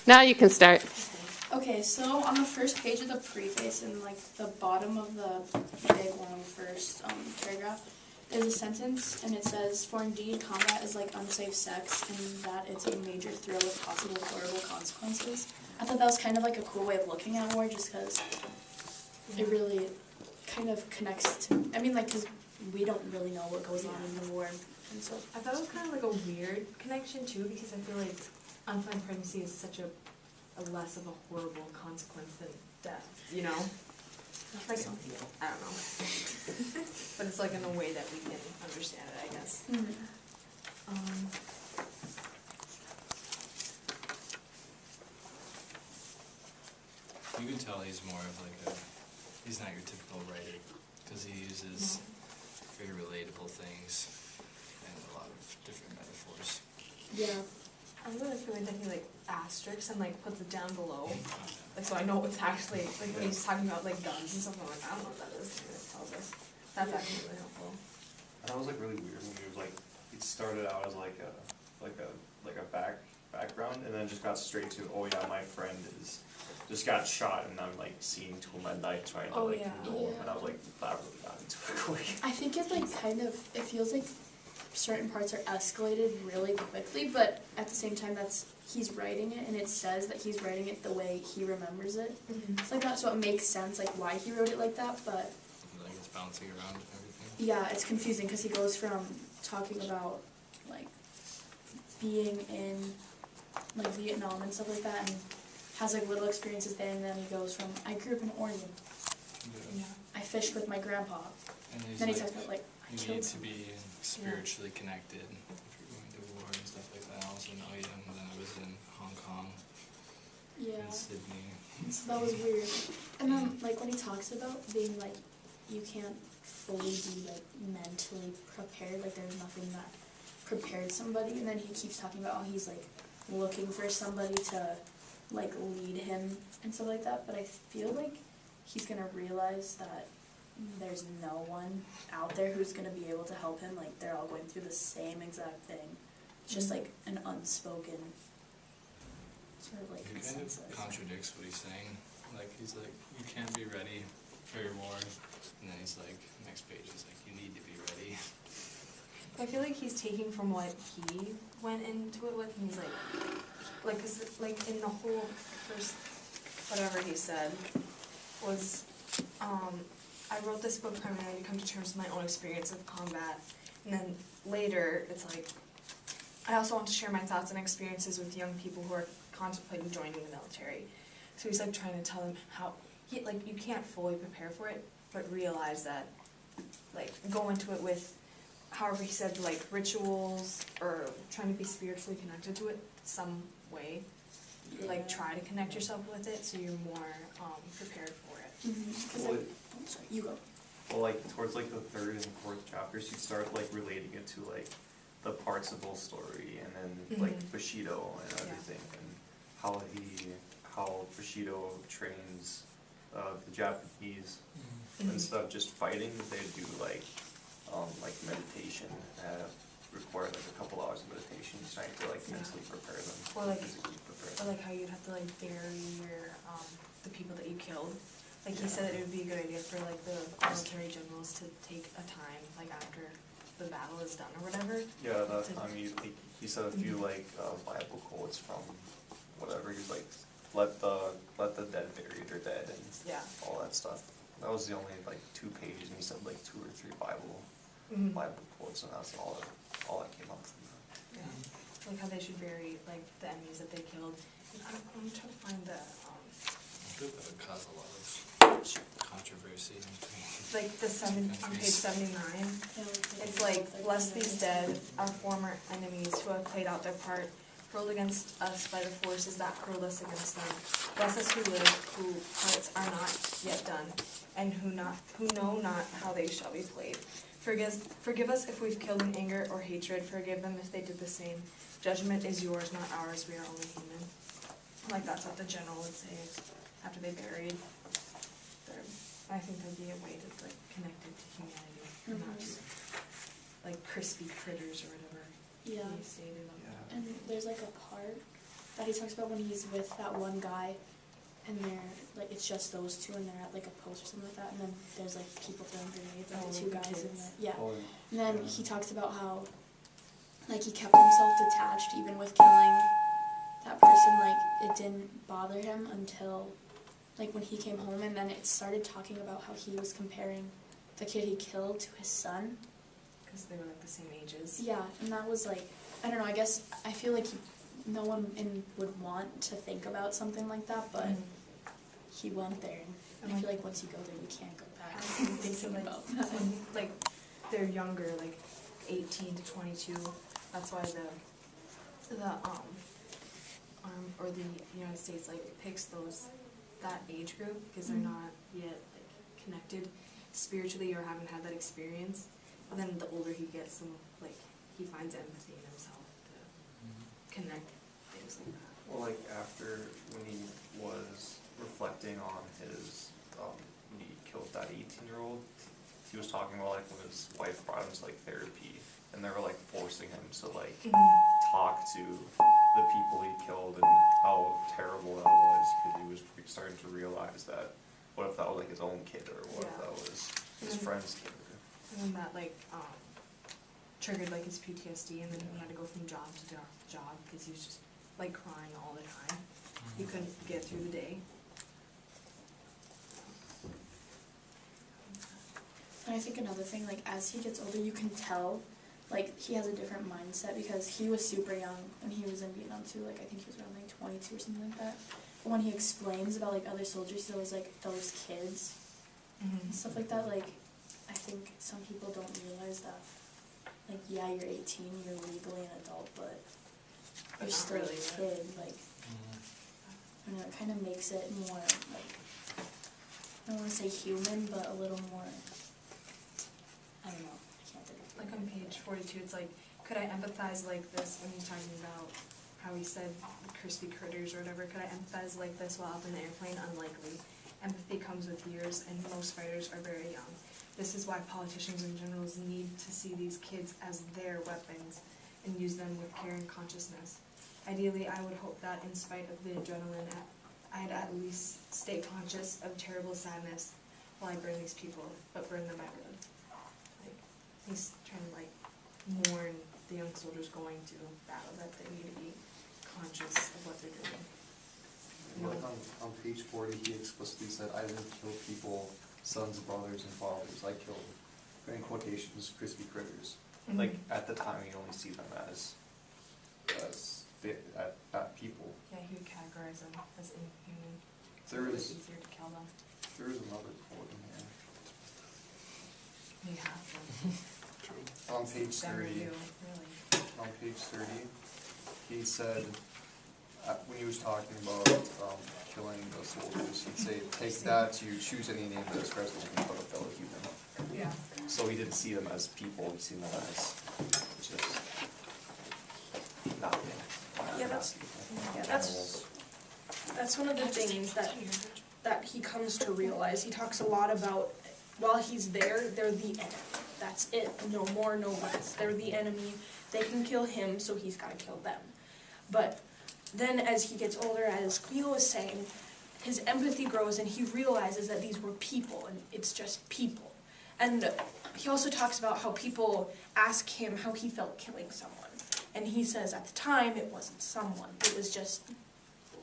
Now you can start. Okay, so on the first page of the preface, in like the bottom of the big long first paragraph, there's a sentence, and it says, "For indeed, combat is like unsafe sex, and that it's a major thrill with possible horrible consequences." I thought that was kind of like a cool way of looking at war, just because it really kind of connects to, I mean, like, because we don't really know what goes on in the war, and so. I thought it was kind of like a weird connection too, because I feel like unplanned pregnancy is such a less of a horrible consequence than death, you know? Like, I don't know. But it's like in a way that we can understand it, I guess. You can tell he's more of like he's not your typical writer, because he uses very relatable things and a lot of different metaphors. Yeah. I really feel like that he like asterisks and like puts it down below, like so I know what's actually like when he's talking about like guns and stuff. I'm like, I don't know what that is. And it tells us. That's actually really helpful. That was like really weird when he was like, it started out as like a background, and then just got straight to, oh yeah, my friend just got shot, and I'm like seeing to him at night trying to know him, and I was like, that really got into it quick. I think it like kind of, it feels like certain parts are escalated really quickly, but at the same time he's writing it, and it says that he's writing it the way he remembers it. It's like that, so it makes sense like why he wrote it like that, but Like it's bouncing around and everything. yeah, it's confusing because he goes from talking about like being in like Vietnam and stuff like that, and has like little experiences there, and then he goes from, I grew up in Oregon, Yeah. I fished with my grandpa, And he's then he like, talks about like, I you killed need to someone. be spiritually connected if you're going to war and stuff like that. I was in Oregon, then I was in Hong Kong, Yeah. in Sydney. So that was weird. And then, like, when he talks about being, like, you can't fully be, like, mentally prepared, like, there's nothing that prepared somebody, and then he keeps talking about how he's, like, looking for somebody to, like, lead him and stuff like that, but I feel like he's gonna realize that there's no one out there who's gonna be able to help him, like, they're all going through the same exact thing. It's just, like, an unspoken sort of, like, He kind consensus. of contradicts what he's saying. Like, he's like, you can't be ready for your war. And then he's like, next page, he's like, you need to be ready. I feel like he's taking from what he went into it with, and he's like, cause like in the whole first, whatever he said, was, I wrote this book primarily to come to terms with my own experience of combat, and then later, it's like, I also want to share my thoughts and experiences with young people who are contemplating joining the military. So he's like trying to tell them how, like, you can't fully prepare for it, but realize that, like, go into it with, however he said, like, rituals, or trying to be spiritually connected to it some way. Like, try to connect yourself with it so you're more prepared for it. Well, I'm sorry, you go. Well, like, towards like the third and fourth chapters, you start like relating it to like the Parzival story, and then like Bushido and everything, and how Bushido trains the Japanese instead of just fighting, they do like meditation, require like a couple hours of meditation, trying to like mentally prepare them, Or like, physically prepare or them. like how you'd have to like bury your the people that you killed. Like he said that it would be a good idea for like the military generals to take a time like after the battle is done or whatever. Yeah, that time he said a few like Bible quotes from whatever. He's like, let the dead bury their dead and all that stuff. That was the only like 2 pages, and he said like 2 or 3 Bible quotes, and that's all that came up from that. Yeah, like how they should bury like the enemies that they killed. And I'm trying to find the I think that would cause a lot of controversy. like on page 79. It's like, lest these dead, our former enemies who have played out their part, hurled against us by the forces that hurled us against them. Bless us who live, whose parts are not yet done, and who know not how they shall be played. Forgive us if we've killed in anger or hatred. Forgive them if they did the same. Judgment is yours, not ours. We are only human. Like that's what the general would say after they buried their. I think that'd be a way to like connect it to humanity, not just like crispy critters or whatever. Yeah. He stated. And there's like a part that he talks about when he's with that one guy, and they're like it's just those two, and they're at like a post or something like that, and then there's like people throwing grenades at the two the guys, and kids. then, yeah. Oh, And then yeah. he talks about how, like, he kept himself detached even with killing that person. Like, it didn't bother him until, like, when he came home, and then it started talking about how he was comparing the kid he killed to his son. Because they were like the same ages. Yeah, and that was like, I don't know, I guess I feel like no one would want to think about something like that, but he went there, and I feel like once you go there, you can't go back thinking about that. When, like, they're younger, like 18 to 22, that's why the or the United States like picks that age group, because they're not yet like connected spiritually or haven't had that experience. But then the older he gets, the like he finds empathy in himself to connect things like that. Well, like after when he was reflecting on his, when he killed that 18-year-old, he was talking about like when his wife brought him to like therapy, and they were like forcing him to like talk to the people he killed and how terrible that was, because he was starting to realize that what if that was like his own kid, or what if Yeah. that was his friend's kid? And then that like triggered like his PTSD, and then he had to go from job to job because he was just like crying all the time. He couldn't get through the day. And I think another thing, like, as he gets older, you can tell, like, he has a different mindset, because he was super young when he was in Vietnam too, like, I think he was around, like, 22 or something like that. But when he explains about, like, other soldiers, he's always like, those kids, and stuff like that, like, I think some people don't realize that, like, yeah, you're 18, you're legally an adult, but you're not still really, a kid, like, I don't know, it kind of makes it more, like, I don't want to say human, but a little more, I don't know, I can't think of it. Like on page 42, it's like, could I empathize like this when he's talking about how he said crispy critters or whatever, could I empathize like this while up in the airplane? Unlikely. Empathy comes with years, and most fighters are very young. This is why politicians and generals need to see these kids as their weapons and use them with care and consciousness. Ideally, I would hope that in spite of the adrenaline, I'd at least stay conscious of terrible sadness while I burn these people, but burn them at good. Like, he's trying to like warn the young soldiers going to battle that they need to be conscious of what they're doing. Like on page 40, he explicitly said, I didn't kill people, sons, brothers, and fathers. I killed, in quotations, crispy critters. Like at the time, you only see them as people. Yeah, he would categorize them as inhuman. So There it was is- easier to kill them. There is another quote in here. You have them. On page Better 30, you, really. on page 30, he said, when he was talking about killing the soldiers, he'd say, take that, you choose any name that describes anything but a fellow human. Yeah. So he didn't see them as people, he seen them as just nothing. Yeah, that's- That's one of the things that he comes to realize. He talks a lot about, while he's there, they're the enemy. That's it. No more, no less. They're the enemy. They can kill him, so he's got to kill them. But then as he gets older, as Cleo was saying, his empathy grows and he realizes that these were people and it's just people. And he also talks about how people ask him how he felt killing someone. And he says at the time it wasn't someone. It was just,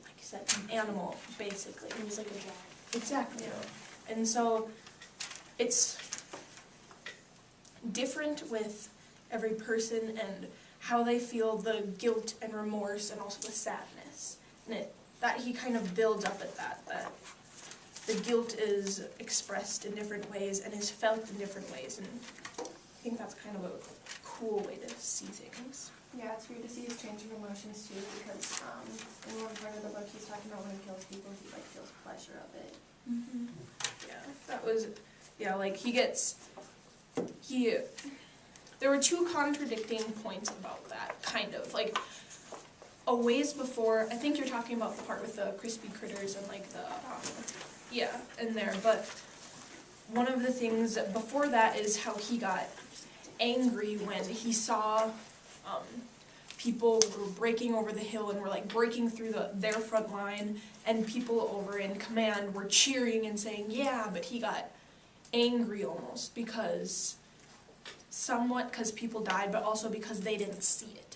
like I said, an animal, basically. It was like a drag. Exactly. And so it's different with every person and how they feel the guilt and remorse and also the sadness. And that he kind of builds up at that the guilt is expressed in different ways and is felt in different ways. And I think that's kind of a cool way to see things. Yeah, it's weird to see his change of emotions too, because in one part of the book he's talking about when he kills people, he like feels pleasure of it. Yeah, that was, yeah, like there were two contradicting points about that, kind of, like, a ways before, I think you're talking about the part with the crispy critters and like the, yeah, in there, but one of the things before that is how he got angry when he saw people were breaking over the hill and were like breaking through their front line, and people over in command were cheering and saying, yeah, but he got angry almost because people died, but also because they didn't see it.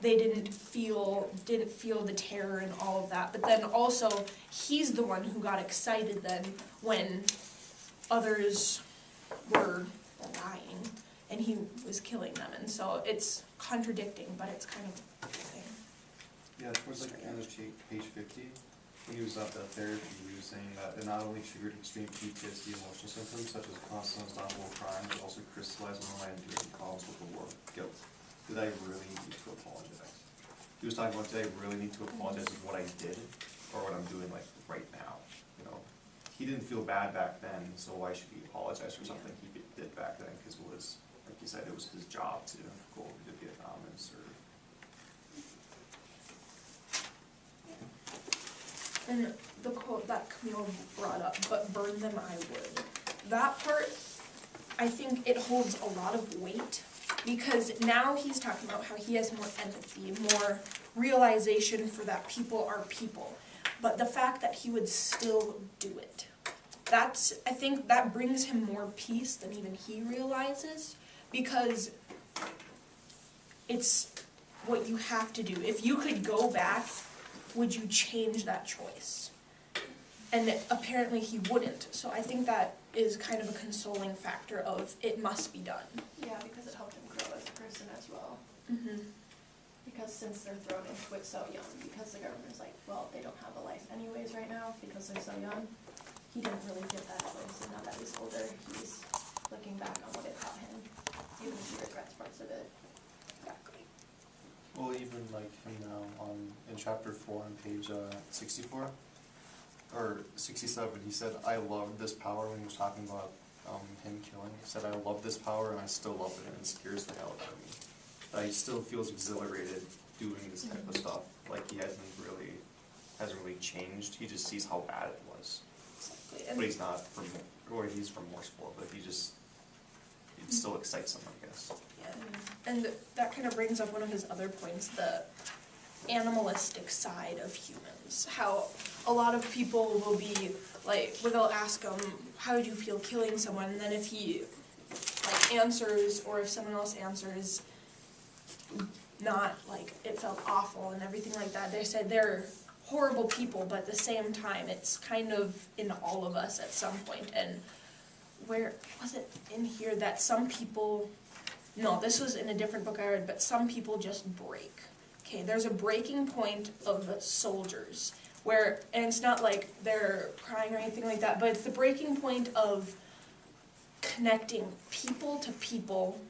They didn't feel the terror and all of that. But then also, he's the one who got excited then when others were dying and he was killing them. And so it's contradicting, but it's kind of a thing. Yeah, towards like the end of page 50, when he was at the therapy, he was saying that it not only triggered extreme PTSD emotional symptoms such as constant unstoppable crying, but also crystallized on my enduring problems with the war of guilt. Did I really need to apologize? He was talking about, did I really need to apologize for what I did or what I'm doing like right now? You know, he didn't feel bad back then, so why should he apologize for something he did back then? Because it was, like you said, it was his job to go over to Vietnam and serve. And the quote that Camille brought up, but burn them I would. That part, I think it holds a lot of weight, because now he's talking about how he has more empathy, more realization for that people are people. But the fact that he would still do it, I think that brings him more peace than even he realizes, because it's what you have to do. If you could go back, would you change that choice? And apparently he wouldn't. So I think that is kind of a consoling factor of it must be done. Yeah, because it helped him grow as a person as well. Mm-hmm. Because since they're thrown into it so young, because the government's like, well, they don't have a life anyways right now because they're so young, he didn't really get that choice, and now that he's older, he's looking back on what it taught him, even if he regrets parts of it. Exactly. Well, even like him now in chapter 4 on page 64 or 67, he said, "I love this power." When he was talking about him killing, he said, "I love this power and I still love it, and it scares the hell out of me." He still feels exhilarated doing this type of stuff. Like he hasn't really changed. He just sees how bad it was. Exactly. But he's not he's remorseful, but it still excites him, I guess. Yeah. And that kind of brings up one of his other points, the animalistic side of humans. How a lot of people will be like, where they'll ask him, how did you feel killing someone? And then if he like answers, or if someone else answers not like it felt awful and everything like that, they said they're horrible people, but at the same time it's kind of in all of us at some point. And where was it in here that some people, no, this was in a different book I read, but some people just break. Okay, there's a breaking point of soldiers where, and it's not like they're crying or anything like that, but it's the breaking point of connecting people to people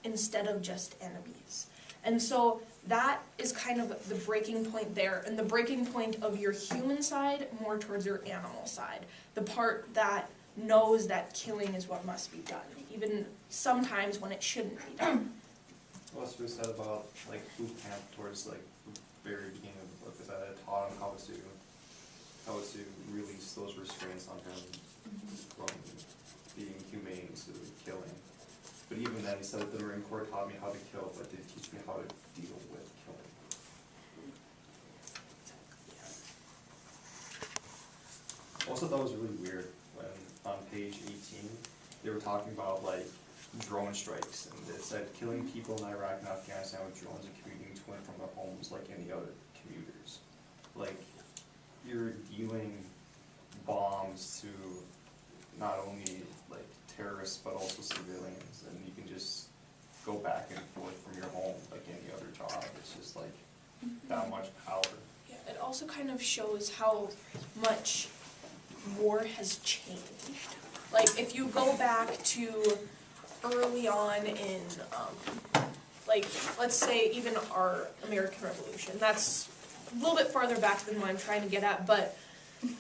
instead of just enemies. And so that is kind of the breaking point there, and the breaking point of your human side more towards your animal side. The part that knows that killing is what must be done, even sometimes when it shouldn't be done. What's been said about like boot camp towards like the very beginning of the book is that it taught him how to release those restraints on him from being humane to killing. But even then, he said that the Marine Corps taught me how to kill, but didn't teach me how to deal with killing. Also, thought it was really weird when on page 18 they were talking about like drone strikes, and it said killing people in Iraq and Afghanistan with drones and commuting to and from their homes like any other commuters. Like, you're dealing bombs to not only like terrorists but also civilians, and you can just go back and forth from your home like any other job. It's just like that much power. Yeah, it also kind of shows how much war has changed. Like, if you go back to early on in, like, let's say even our American Revolution, that's a little bit farther back than what I'm trying to get at, but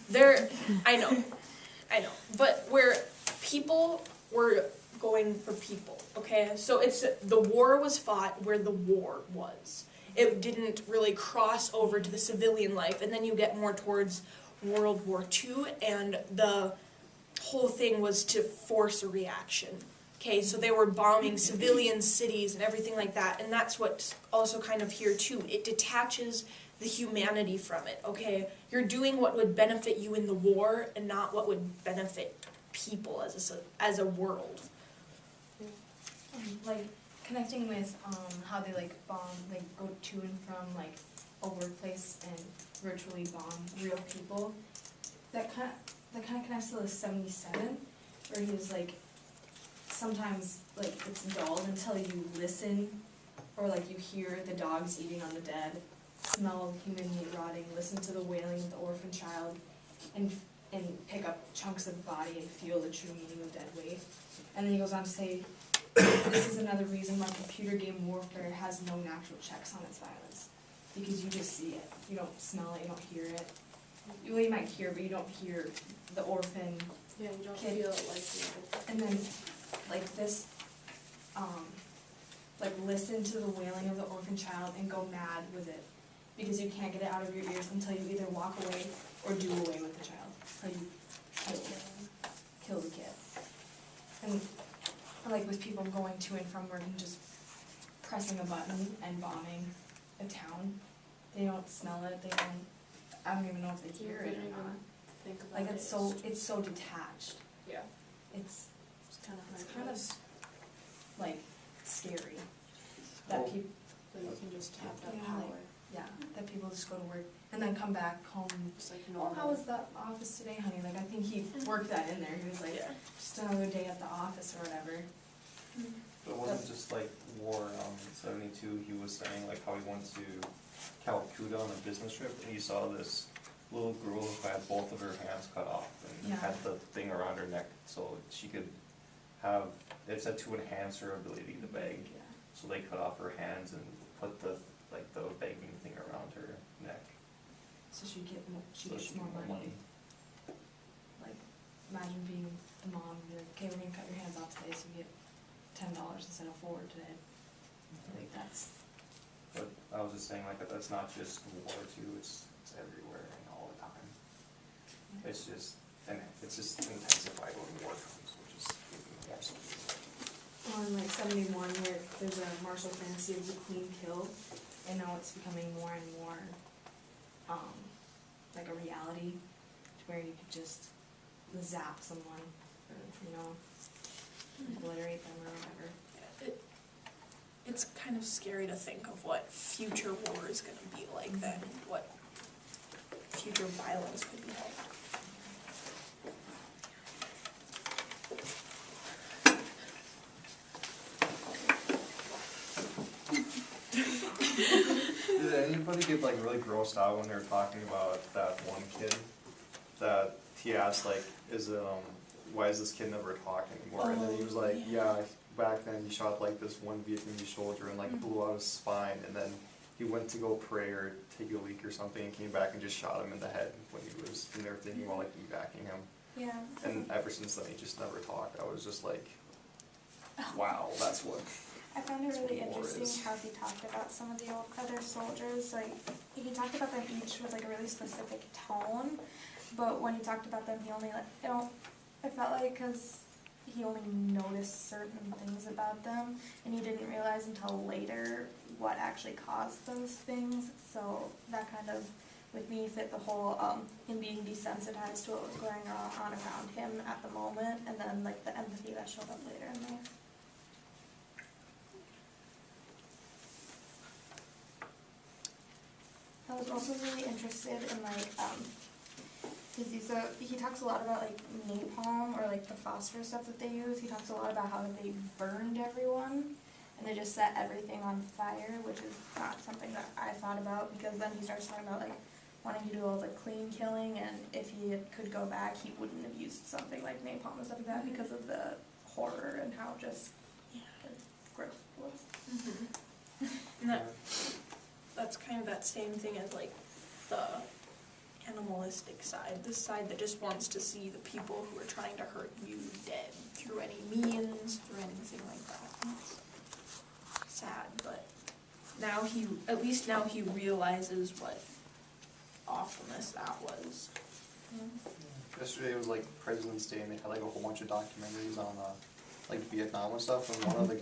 there, I know, but where people were going for people, okay? So it's, the war was fought where the war was. It didn't really cross over to the civilian life, and then you get more towards World War II, and the whole thing was to force a reaction. Okay, so they were bombing civilian cities and everything like that, and that's what's also kind of here too. It detaches the humanity from it, okay? You're doing what would benefit you in the war and not what would benefit people as a world. Like connecting with how they like bomb, like go to and from like a workplace and virtually bomb real people. That kind of connects to the 77, where he was like, sometimes like it's dulled until you listen, or like you hear the dogs eating on the dead, smell human meat rotting, listen to the wailing of the orphan child, and pick up chunks of the body and feel the true meaning of dead weight. And then he goes on to say, this is another reason why computer game warfare has no natural checks on its violence. Because you just see it. You don't smell it, you don't hear it. Well, you might hear, but you don't hear the orphan. Yeah, you don't Kid. feel it like the And then, like this, like listen to the wailing of the orphan child and go mad with it. Because you can't get it out of your ears until you either walk away or do away with the child. Until you kill the kid. And like with people going to and from work and just pressing a button and bombing a town, they don't smell it, I don't even know if they hear it or not. think about Like it. it's so detached. Yeah. It's kind kind of like scary that people, But you can just have that Yeah, power. like- yeah, that people just go to work and then come back home. It's like Oh, normal. how was the office today, honey? Like I think he worked that in there. He was like, just another day at the office or whatever. But it wasn't just like war, 72, he was saying like how he went to Calcutta on a business trip and he saw this little girl who had both of her hands cut off and Yeah. had the thing around her neck so she could have, it said to enhance her ability to beg. Yeah. So they cut off her hands and put the begging thing around her neck. So she gets So she more could get money. Like, imagine being the mom and be like, okay, we're gonna cut your hands off today, so you get $10 instead of $4 today. Like that's, But I was just saying like that's not just war too, it's everywhere and all the time. It's just intensified when war comes, which is even more so. on like 71 where there's a martial fantasy of the clean kill, and now it's becoming more and more like a reality to where you could just zap someone or, you know, obliterate them or whatever. It's kind of scary to think of what future war is going to be like then, what future violence could be like. Did anybody get like really grossed out when they were talking about that one kid that he asked like, why is this kid never talk anymore? And then he was like, yeah, back then he shot like this one Vietnamese soldier and like blew out his spine, and then he went to go pray or take a leak or something and came back and just shot him in the head when he was in there thinking about like evacuating him. Yeah. And ever since then he just never talked. I was just like, wow, that's what. I found it really War interesting is. how he talked about some of the other soldiers. Like, he talked about them each with like a really specific tone, but when he talked about them, he only I felt like because he only noticed certain things about them, and he didn't realize until later what actually caused those things. So that kind of, with me, fit the whole him being desensitized to what was going on around him at the moment, and then like the empathy that showed up later in life. I was also really interested in like, because he talks a lot about like napalm or like the phosphorus stuff that they use. He talks a lot about how they burned everyone and they just set everything on fire, which is not something that I thought about, because then he starts talking about like wanting to do all the clean killing, and if he could go back, he wouldn't have used something like napalm and stuff like that because of the horror and how just gross it was. And that's kind of that same thing as like the animalistic side, this side that just wants to see the people who are trying to hurt you dead through any means, through anything like that. It's sad, but now at least now he realizes what awfulness that was. Yesterday was like President's Day and they had like a whole bunch of documentaries on like Vietnam and stuff, and one of the guys